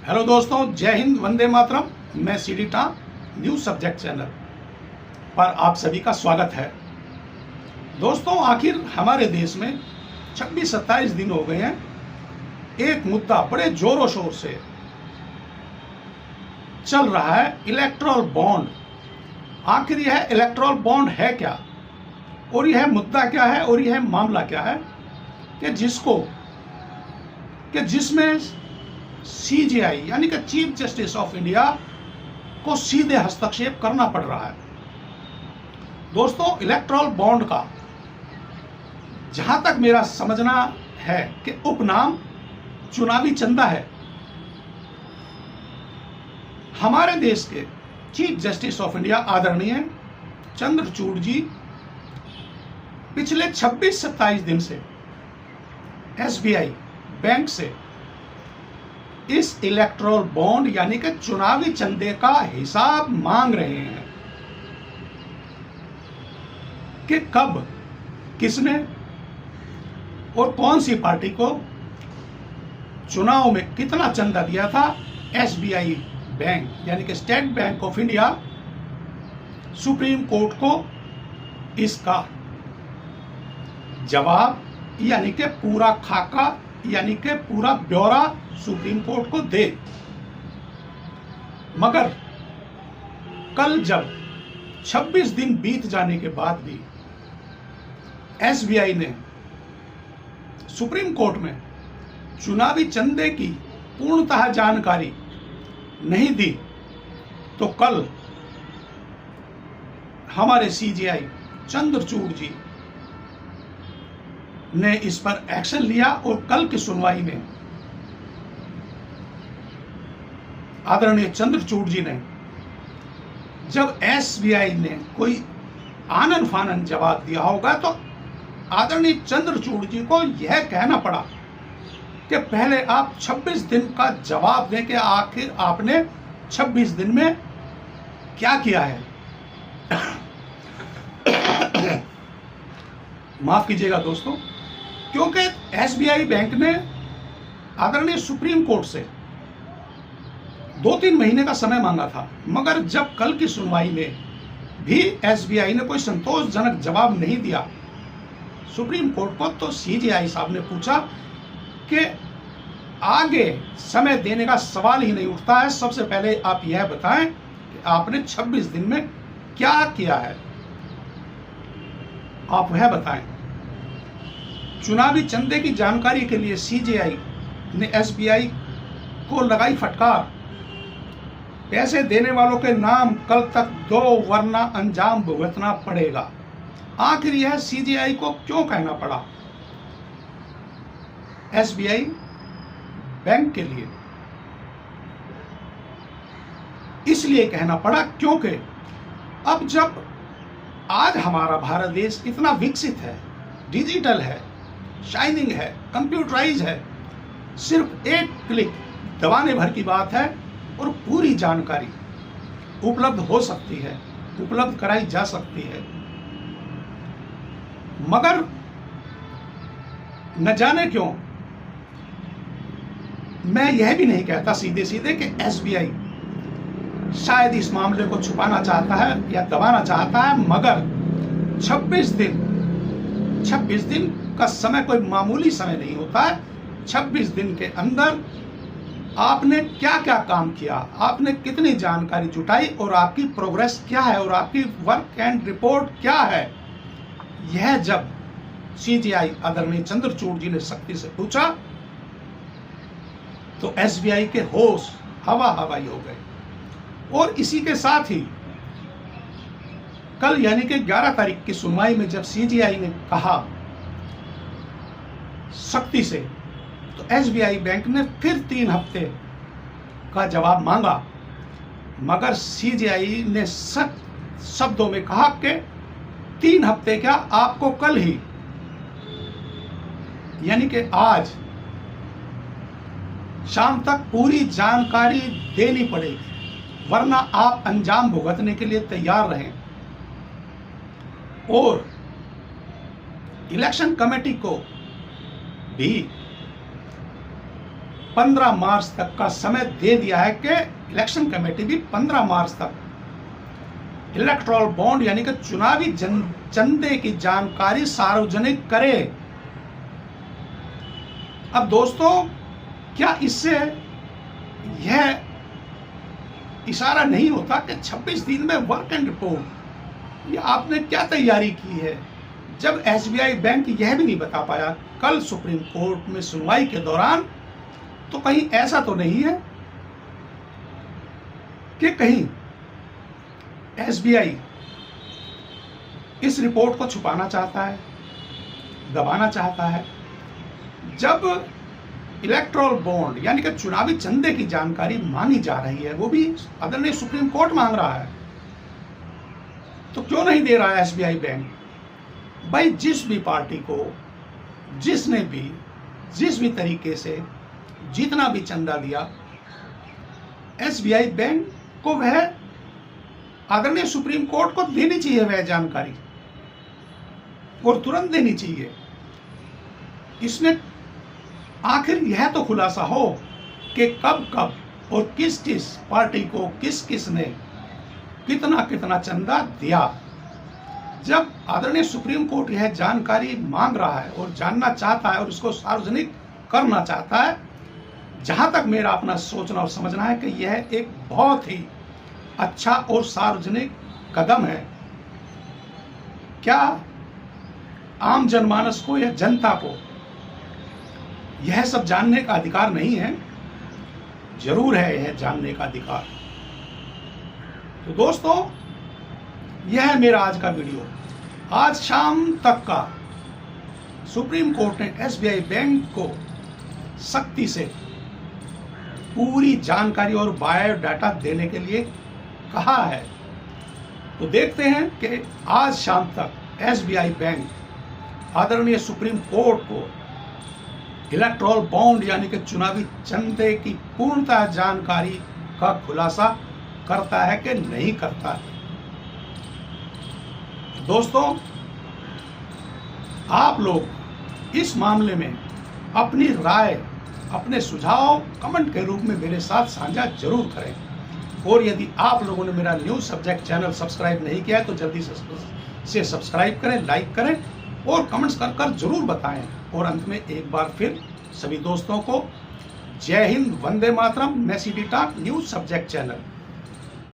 Hello दोस्तों, जय हिंद, वंदे मातरम। मैं सीडी टा न्यूज सब्जेक्ट चैनल पर आप सभी का स्वागत है। दोस्तों, आखिर हमारे देश में 26-27 दिन हो गए हैं, एक मुद्दा बड़े जोरों शोर से चल रहा है, इलेक्टोरल बॉन्ड। आखिर यह इलेक्टोरल बॉन्ड है क्या, और यह मुद्दा क्या है, और यह मामला क्या है कि जिसमें सीजेआई यानी कि चीफ जस्टिस ऑफ इंडिया को सीधे हस्तक्षेप करना पड़ रहा है। दोस्तों, इलेक्टोरल बॉन्ड का जहां तक मेरा समझना है कि उपनाम चुनावी चंदा है। हमारे देश के चीफ जस्टिस ऑफ इंडिया आदरणीय चंद्रचूड़ जी पिछले 26-27 दिन से एसबीआई बैंक से इस इलेक्टोरल बॉन्ड यानी कि चुनावी चंदे का हिसाब मांग रहे हैं कि कब, किसने और कौन सी पार्टी को चुनाव में कितना चंदा दिया था। एसबीआई बैंक यानी कि state bank of India supreme court को इसका जवाब यानी कि पूरा खाका यानी कि पूरा ब्यौरा सुप्रीम कोर्ट को दे। मगर कल जब 26 दिन बीत जाने के बाद भी एसबीआई ने सुप्रीम कोर्ट में चुनावी चंदे की पूर्णतः जानकारी नहीं दी, तो कल हमारे सीजेआई चंद्रचूड़ जी ने इस पर एक्शन लिया और कल की सुनवाई में आदरणीय चंद्रचूड़ जी ने जब एसबीआई ने कोई आनन फानन जवाब दिया होगा, तो आदरणीय चंद्रचूड़ जी को यह कहना पड़ा कि पहले आप 26 दिन का जवाब दें कि आखिर आपने 26 दिन में क्या किया है। माफ कीजिएगा दोस्तों, क्योंकि एसबीआई बैंक ने आदरणीय सुप्रीम कोर्ट से 2-3 महीने का समय मांगा था, मगर जब कल की सुनवाई में भी एसबीआई ने कोई संतोषजनक जवाब नहीं दिया सुप्रीम कोर्ट को, तो सीजेआई साहब ने पूछा कि आगे समय देने का सवाल ही नहीं उठता है, सबसे पहले आप यह बताएं कि आपने 26 दिन में क्या किया है, आप वह बताएं। चुनावी चंदे की जानकारी के लिए सीजेआई ने एसबीआई को लगाई फटकार, पैसे देने वालों के नाम कल तक दो वरना अंजाम भुगतना पड़ेगा। आखिर यह सीजेआई को क्यों कहना पड़ा एसबीआई बैंक के लिए? इसलिए कहना पड़ा क्योंकि अब जब आज हमारा भारत देश इतना विकसित है, डिजिटल है, शाइनिंग है, कंप्यूटराइज है, सिर्फ एक क्लिक दबाने भर की बात है और पूरी जानकारी उपलब्ध हो सकती है, उपलब्ध कराई जा सकती है। मगर न जाने क्यों, मैं यह भी नहीं कहता सीधे सीधे कि एसबीआई शायद इस मामले को छुपाना चाहता है या दबाना चाहता है, मगर 26 दिन का समय कोई मामूली समय नहीं होता है। 26 दिन के अंदर आपने क्या क्या काम किया, आपने कितनी जानकारी जुटाई और आपकी प्रोग्रेस क्या है और आपकी वर्क एंड रिपोर्ट क्या है, यह जब सीजेआई आदरणीय चंद्रचूड़ जी ने सख्ती से पूछा, तो एसबीआई के होश हवाई हो गए। और इसी के साथ ही कल यानी कि 11 तारीख की सुनवाई में जब सीजेआई ने कहा सख्ती से, तो एसबीआई बैंक ने फिर 3 हफ्ते का जवाब मांगा, मगर सीजेआई ने सख्त शब्दों में कहा कि 3 हफ्ते क्या, आपको कल ही यानी कि आज शाम तक पूरी जानकारी देनी पड़ेगी, वरना आप अंजाम भुगतने के लिए तैयार रहें। और इलेक्शन कमेटी को भी 15 मार्च तक का समय दे दिया है कि इलेक्शन कमेटी भी 15 मार्च तक इलेक्टोरल बॉन्ड यानी कि चुनावी चंदे की जानकारी सार्वजनिक करे। अब दोस्तों, क्या इससे यह इशारा नहीं होता कि 26 दिन में वर्क एंड रिपोर्ट, ये आपने क्या तैयारी की है? जब एसबीआई बैंक यह भी नहीं बता पाया कल सुप्रीम कोर्ट में सुनवाई के दौरान, तो कहीं ऐसा तो नहीं है कि कहीं एसबीआई इस रिपोर्ट को छुपाना चाहता है, दबाना चाहता है? जब इलेक्टोरल बॉन्ड यानी कि चुनावी चंदे की जानकारी मांगी जा रही है, वो भी आदरणीय सुप्रीम कोर्ट मांग रहा है, तो क्यों नहीं दे रहा है एसबीआई बैंक? भाई, जिस भी पार्टी को जिसने भी जिस भी तरीके से जितना भी चंदा दिया, एसबीआई बैंक को वह आदरणीय सुप्रीम कोर्ट को देनी चाहिए वह जानकारी, और तुरंत देनी चाहिए। इसमें आखिर यह तो खुलासा हो कि कब कब और किस किस पार्टी को किस किस ने कितना कितना चंदा दिया। जब आदरणीय सुप्रीम कोर्ट यह जानकारी मांग रहा है और जानना चाहता है और उसको सार्वजनिक करना चाहता है, जहां तक मेरा अपना सोचना और समझना है कि यह एक बहुत ही अच्छा और सार्वजनिक कदम है। क्या आम जनमानस को या जनता को यह सब जानने का अधिकार नहीं है? जरूर है यह जानने का अधिकार। तो दोस्तों, यह है मेरा आज का वीडियो। आज शाम तक का सुप्रीम कोर्ट ने एसबीआई बैंक को सख्ती से पूरी जानकारी और बायोडाटा देने के लिए कहा है। तो देखते हैं कि आज शाम तक एसबीआई बैंक आदरणीय सुप्रीम कोर्ट को इलेक्टोरल बॉन्ड यानी कि चुनावी चंदे की पूर्णतः जानकारी का खुलासा करता है कि नहीं करता है। दोस्तों, आप लोग इस मामले में अपनी राय, अपने सुझाव कमेंट के रूप में मेरे साथ साझा जरूर करें। और यदि आप लोगों ने मेरा न्यूज सब्जेक्ट चैनल सब्सक्राइब नहीं किया है तो जल्दी से सब्सक्राइब करें, लाइक करें और कमेंट्स कर जरूर बताएं। और अंत में एक बार फिर सभी दोस्तों को जय हिंद, वंदे मातरम। मैं CD talk news subject channel.